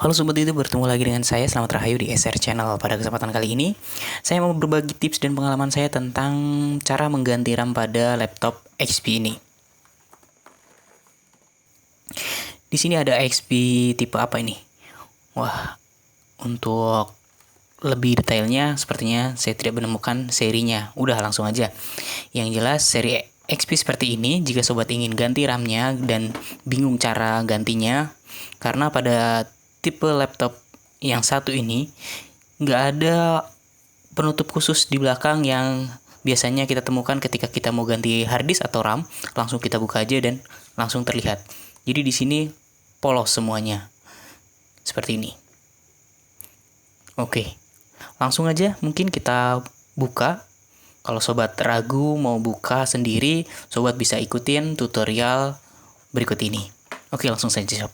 Halo Sobat YouTube, bertemu lagi dengan saya Selamat Rahayu di SR Channel. Pada kesempatan kali ini, saya mau berbagi tips dan pengalaman saya tentang cara mengganti RAM pada laptop HP ini. Di sini ada HP tipe apa ini? Wah, untuk lebih detailnya sepertinya saya tidak menemukan serinya. Udah langsung aja. Yang jelas seri XP seperti ini jika sobat ingin ganti RAM-nya dan bingung cara gantinya, karena pada tipe laptop yang satu ini nggak ada penutup khusus di belakang yang biasanya kita temukan ketika kita mau ganti harddisk atau RAM. Langsung kita buka aja dan langsung terlihat. Jadi di sini polos semuanya seperti ini. Oke, langsung aja mungkin kita buka. Kalau sobat ragu mau buka sendiri, sobat bisa ikutin tutorial berikut ini. Oke, langsung saja sob.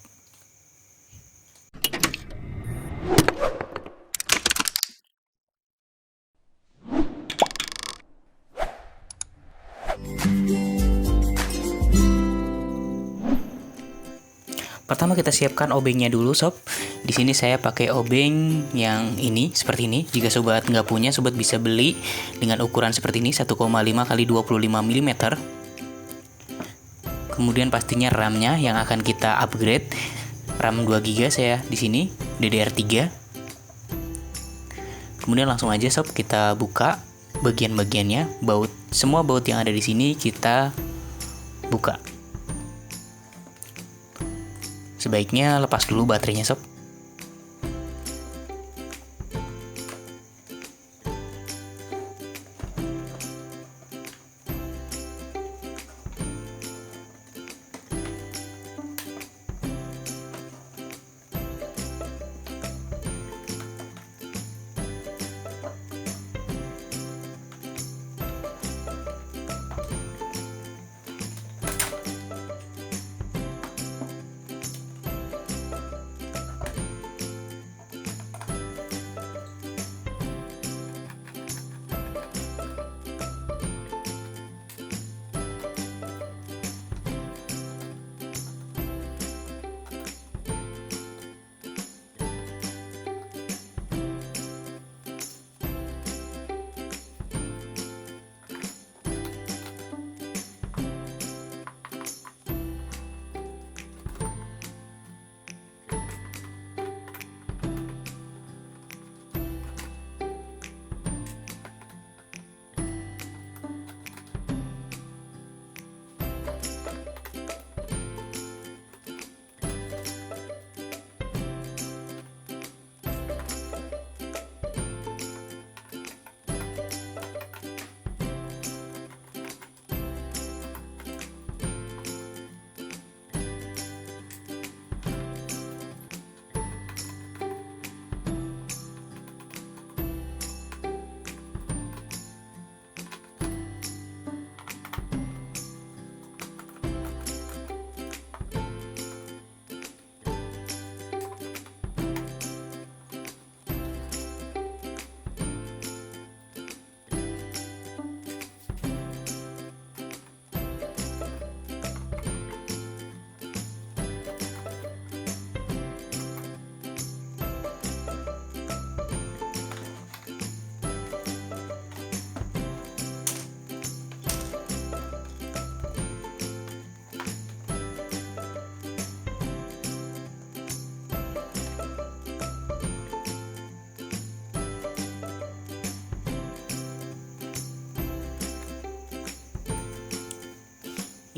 Pertama kita siapkan obengnya dulu sob. Di sini saya pakai obeng yang ini seperti ini. Jika sobat nggak punya, sobat bisa beli dengan ukuran seperti ini 1,5 x 25 mm. Kemudian pastinya RAM-nya yang akan kita upgrade. RAM 2 GB saya di sini DDR3. Kemudian langsung aja sob kita buka bagian-bagiannya. Semua baut yang ada di sini kita buka. Sebaiknya lepas dulu baterainya sob.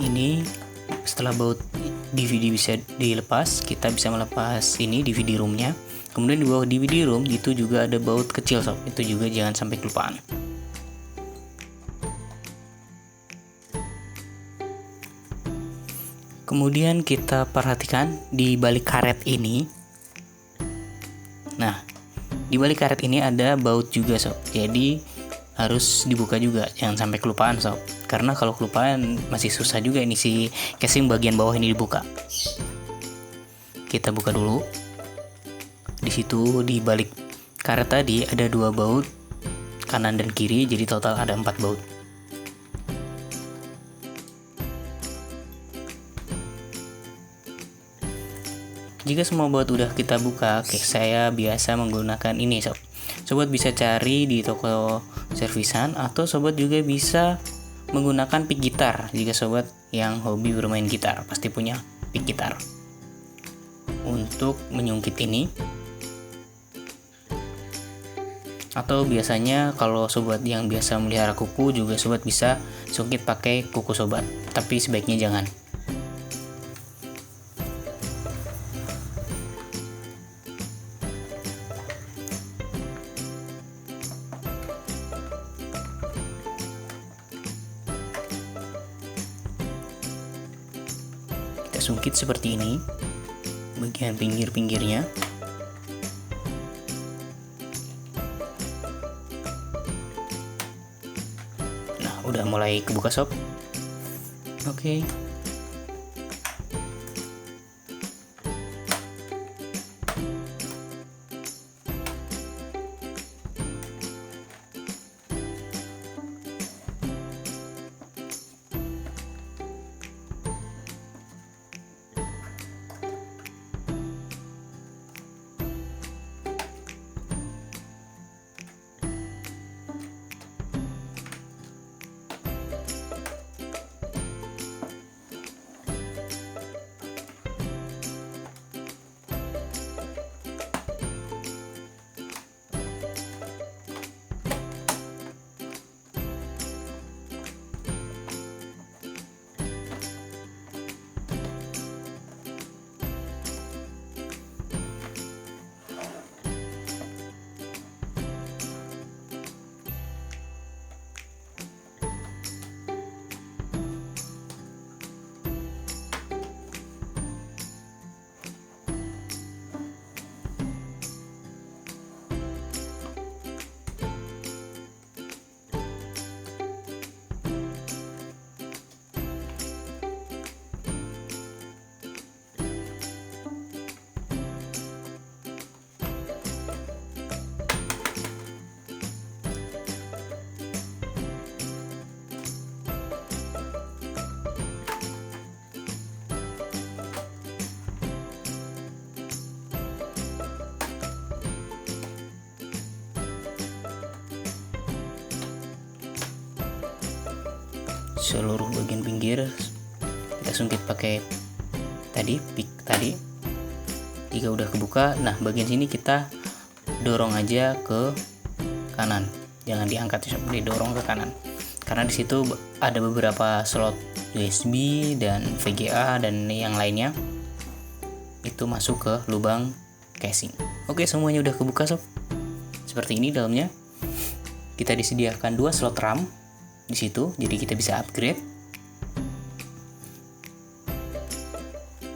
Ini setelah baut DVD bisa dilepas, kita bisa melepas ini DVD roomnya. Kemudian di bawah DVD room itu juga ada baut kecil sob, itu juga jangan sampai kelupaan. Kemudian kita perhatikan di balik karet ini. Nah, di balik karet ini ada baut juga sob, jadi harus dibuka juga, jangan sampai kelupaan sob. Karena kalau kelupaan masih susah juga ini si casing bagian bawah ini dibuka. Kita buka dulu. Di situ di balik karet tadi ada 2 baut kanan dan kiri, jadi total ada 4 baut. Jika semua baut udah kita buka, oke, saya biasa menggunakan ini sob. Sobat bisa cari di toko servisan atau sobat juga bisa menggunakan pick gitar. Jika sobat yang hobi bermain gitar pasti punya pick gitar. Untuk menyungkit ini, atau biasanya kalau sobat yang biasa melihara kuku juga sobat bisa sungkit pakai kuku sobat, tapi sebaiknya jangan. Kita sungkit seperti ini bagian pinggir-pinggirnya. Nah, udah mulai kebuka sob. Oke. Seluruh bagian pinggir kita sungkit pakai pick tadi. Jika udah kebuka, nah bagian sini kita dorong aja ke kanan, jangan diangkat, didorong ke kanan karena di situ ada beberapa slot USB dan VGA dan yang lainnya itu masuk ke lubang casing. Oke, semuanya udah kebuka sob. Seperti ini dalamnya. Kita disediakan 2 slot RAM di situ, jadi kita bisa upgrade.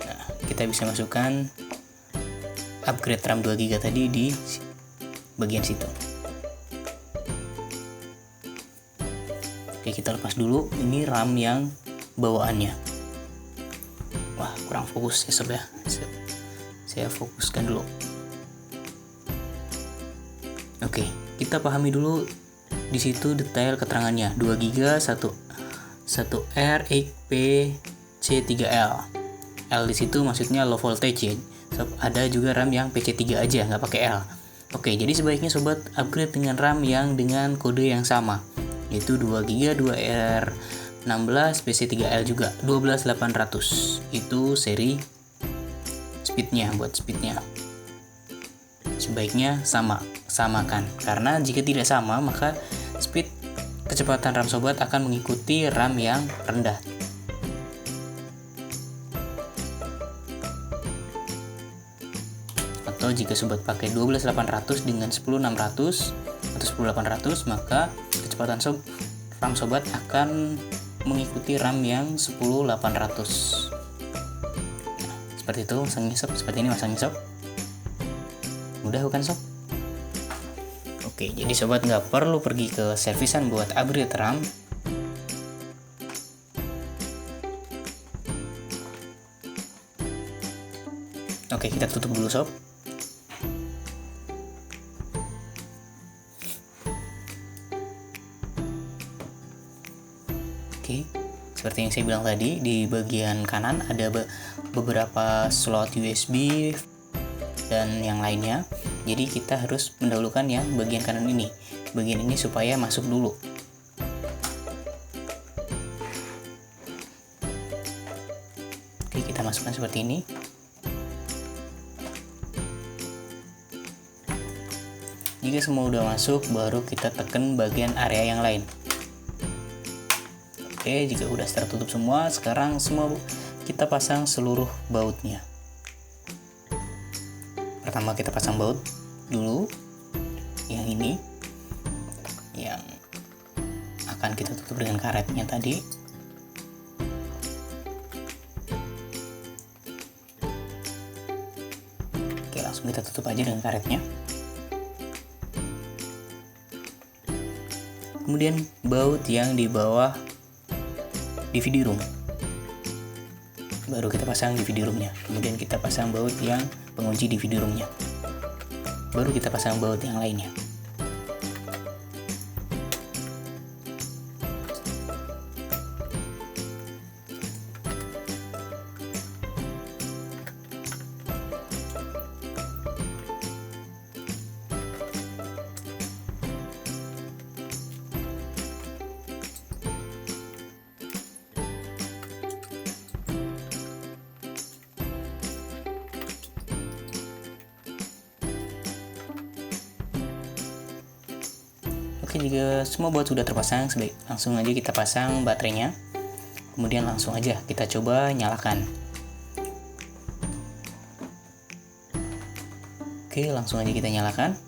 Nah, kita bisa masukkan upgrade RAM 2GB tadi di bagian situ. Oke, kita lepas dulu. Ini RAM yang bawaannya. Wah, kurang fokus ya sob ya. Saya fokuskan dulu. Oke, kita pahami dulu di situ detail keterangannya. 2GB 1R 8PC3L. L di situ maksudnya low voltage ya. Ada juga RAM yang PC3 aja, nggak pakai L. Oke, jadi sebaiknya sobat upgrade dengan RAM yang dengan kode yang sama, yaitu 2GB 2R16 PC3L juga 12800. Itu seri speednya, buat speednya sebaiknya samakan, karena jika tidak sama maka speed kecepatan RAM sobat akan mengikuti RAM yang rendah. Atau jika sobat pakai 12800 dengan 10600 atau 10800, maka kecepatan RAM sobat akan mengikuti RAM yang 10800. Nah, seperti itu masangnya sob, seperti ini masangnya sob. Mudah bukan sob? Oke, jadi sobat nggak perlu pergi ke servisan buat upgrade RAM. Oke, kita tutup dulu sob. Oke, seperti yang saya bilang tadi, di bagian kanan ada beberapa slot USB dan yang lainnya. Jadi kita harus mendahulukan yang bagian kanan ini. Bagian ini supaya masuk dulu. Oke, kita masukkan seperti ini. Jika semua udah masuk, baru kita tekan bagian area yang lain. Oke, jika udah tertutup semua, sekarang semua kita pasang seluruh bautnya. Pertama kita pasang baut dulu, yang ini, yang akan kita tutup dengan karetnya tadi. Oke, langsung kita tutup aja dengan karetnya. Kemudian baut yang di bawah DVD room, baru kita pasang DVD roomnya. Kemudian kita pasang baut yang pengunci DVD roomnya, baru kita pasang baut yang lainnya. Oke, jika semua baut sudah terpasang, langsung aja kita pasang baterainya. Kemudian langsung aja kita coba nyalakan. Oke, langsung aja kita nyalakan.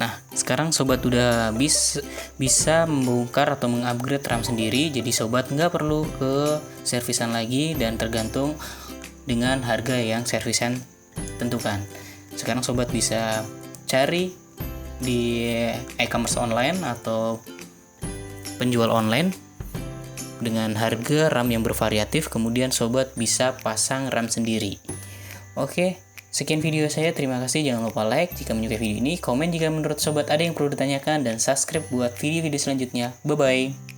Nah, sekarang sobat udah bisa membongkar atau mengupgrade RAM sendiri. Jadi sobat nggak perlu ke servisan lagi dan tergantung dengan harga yang servisan tentukan. Sekarang sobat bisa cari di e-commerce online atau penjual online dengan harga RAM yang bervariatif, kemudian sobat bisa pasang RAM sendiri. Oke, sekian video saya, terima kasih. Jangan lupa like jika menyukai video ini, komen jika menurut sobat ada yang perlu ditanyakan, dan subscribe buat video-video selanjutnya. Bye bye.